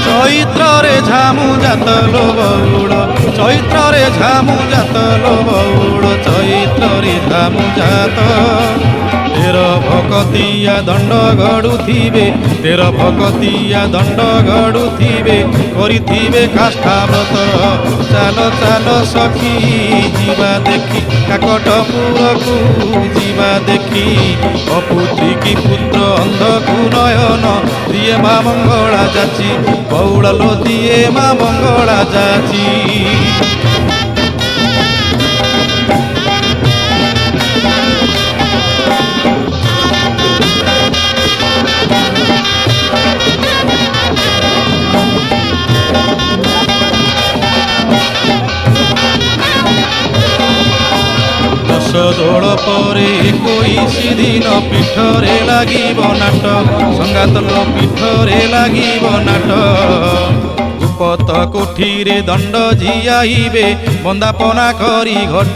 चैत्रे झामु जातलो बौड़ चैत्रे झामु जातलो बौड़ चैत्रे झामु जात तेर भकतिया दंड गड़ुथिबे तेर भकतिया दंड गड़ुथिबे करिथिबे काष्ठाव्रत चाल चाल सखी जीवा देखी काकटपुरकू जीवा देखी अपुत्री की पुत्र अंधकू नयन दिए माँ मंगला जाची बौड़लो दिए माँ मंगला जाची दोड़ पर 21 दिन पीठरे लागिब नाट संगात पीठरे लागिब नाट उपत कोठी रे दंड जियाइबे बंदापना करी घट।